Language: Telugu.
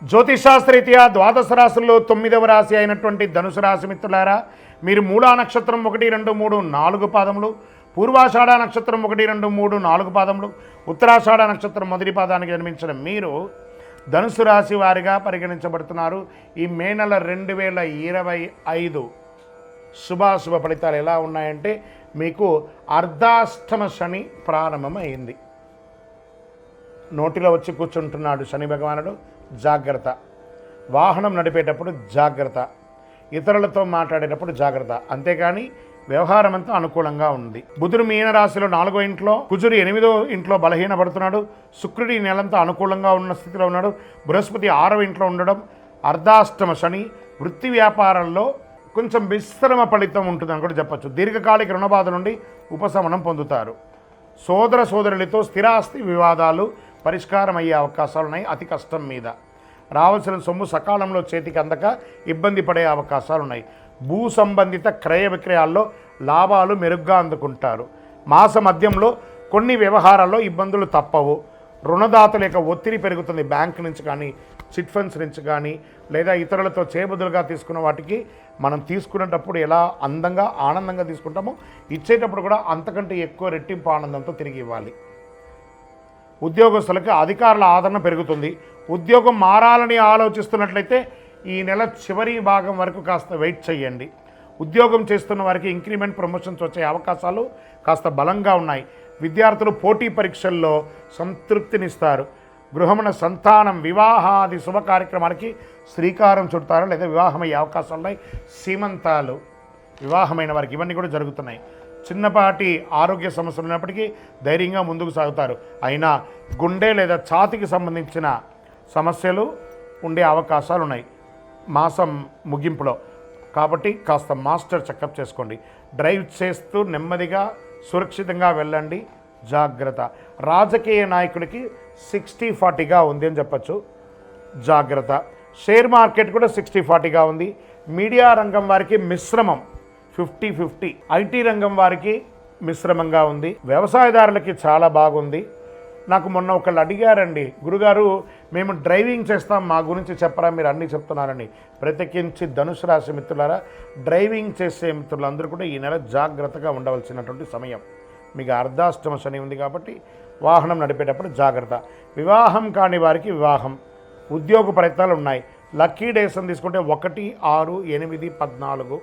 జ్యోతిషాస్త్రరీత్యా ద్వాదశ రాశుల్లో 9వ రాశి అయినటువంటి ధనుసు రాశి మిత్రులారా, మీరు మూలా నక్షత్రం 1, 2, 3, 4 పాదములు, పూర్వాషాఢ నక్షత్రం 1, 2, 3, 4 పాదములు, ఉత్తరాషాఢ నక్షత్రం మొదటి పాదానికి జన్మించిన మీరు ధనుసు రాశి వారిగా పరిగణించబడుతున్నారు. ఈ మే నెల 2025 శుభాశుభ ఫలితాలు ఎలా ఉన్నాయంటే, మీకు అర్ధాష్టమ శని ప్రారంభమైంది. నోటిలో వచ్చి కూర్చుంటున్నాడు శని భగవానుడు, జాగ్రత్త. వాహనం నడిపేటప్పుడు జాగ్రత్త, ఇతరులతో మాట్లాడేటప్పుడు జాగ్రత్త. అంతేకాని వ్యవహారం అంతా అనుకూలంగా ఉంది. బుధుడు మీనరాశిలో 4వ ఇంట్లో, కుజుడు 8వ ఇంట్లో బలహీనపడుతున్నాడు. శుక్రుడి నెలంతా అనుకూలంగా ఉన్న స్థితిలో ఉన్నాడు. బృహస్పతి 6వ ఇంట్లో ఉండడం, అర్ధాష్టమ శని. వృత్తి వ్యాపారాల్లో కొంచెం విశ్రమ ఫలితం ఉంటుందని కూడా చెప్పచ్చు. దీర్ఘకాలిక రుణబాధ నుండి ఉపశమనం పొందుతారు. సోదర సోదరులతో స్థిరాస్తి వివాదాలు పరిష్కారం అయ్యే అవకాశాలు ఉన్నాయి. అతి కష్టం మీద రావాల్సిన సొమ్ము సకాలంలో చేతికి అందక ఇబ్బంది పడే అవకాశాలు ఉన్నాయి. భూ సంబంధిత క్రయ విక్రయాల్లో లాభాలు మెరుగ్గా అందుకుంటారు. మాస మధ్యంలో కొన్ని వ్యవహారాల్లో ఇబ్బందులు తప్పవు. రుణదాతల యొక్క ఒత్తిడి పెరుగుతుంది. బ్యాంకు నుంచి కానీ, చిట్ ఫండ్స్ నుంచి కానీ, లేదా ఇతరులతో చేబదులుగా తీసుకున్న వాటికి మనం తీసుకునేటప్పుడు ఎలా అందంగా ఆనందంగా తీసుకుంటామో, ఇచ్చేటప్పుడు కూడా అంతకంటే ఎక్కువ రెట్టింపు ఆనందంతో తిరిగి ఇవ్వాలి. ఉద్యోగస్తులకు అధికారుల ఆదరణ పెరుగుతుంది. ఉద్యోగం మారాలని ఆలోచిస్తున్నట్లయితే ఈ నెల చివరి భాగం వరకు కాస్త వెయిట్ చేయండి. ఉద్యోగం చేస్తున్న వారికి ఇంక్రిమెంట్, ప్రమోషన్స్ వచ్చే అవకాశాలు కాస్త బలంగా ఉన్నాయి. విద్యార్థులు పోటీ పరీక్షల్లో సంతృప్తినిస్తారు. గృహమున సంతానం, వివాహాది శుభ కార్యక్రమాలకి శ్రీకారం చుడతారు, లేదా వివాహమయ్యే అవకాశాలు ఉన్నాయి. సీమంతాలు, వివాహమైన వారికి ఇవన్నీ కూడా జరుగుతున్నాయి. చిన్నపాటి ఆరోగ్య సమస్యలు ఉన్నప్పటికీ ధైర్యంగా ముందుకు సాగుతారు. అయినా గుండె లేదా ఛాతీకి సంబంధించిన సమస్యలు ఉండే అవకాశాలు ఉన్నాయి మాసం ముగింపులో. కాబట్టి కాస్త మాస్టర్ చెకప్ చేసుకోండి. డ్రైవ్ చేస్తూ నెమ్మదిగా సురక్షితంగా వెళ్ళండి, జాగ్రత్త. రాజకీయ నాయకుడికి 60-40గా ఉంది అని చెప్పచ్చు, జాగ్రత్త. షేర్ మార్కెట్ కూడా 60-40గా ఉంది. మీడియా రంగం వారికి మిశ్రమం, 50-50. ఐటీ రంగం వారికి మిశ్రమంగా ఉంది. వ్యవసాయదారులకి చాలా బాగుంది. నాకు మొన్న ఒకళ్ళు అడిగారండి, గురుగారు మేము డ్రైవింగ్ చేస్తాం, మా గురించి చెప్పరా, మీరు అన్నీ చెప్తున్నారని. ప్రత్యేకించి ధనుసు రాశి మిత్రులారా, డ్రైవింగ్ చేసే మిత్రులందరూ కూడా ఈ నెల జాగ్రత్తగా ఉండవలసినటువంటి సమయం. మీకు అర్ధాష్టమ శని ఉంది కాబట్టి వాహనం నడిపేటప్పుడు జాగ్రత్త. వివాహం కాని వారికి వివాహం, ఉద్యోగ ప్రయత్నాలు ఉన్నాయి. లక్కీ డేస్ అని తీసుకుంటే 1, 6, 8, 14.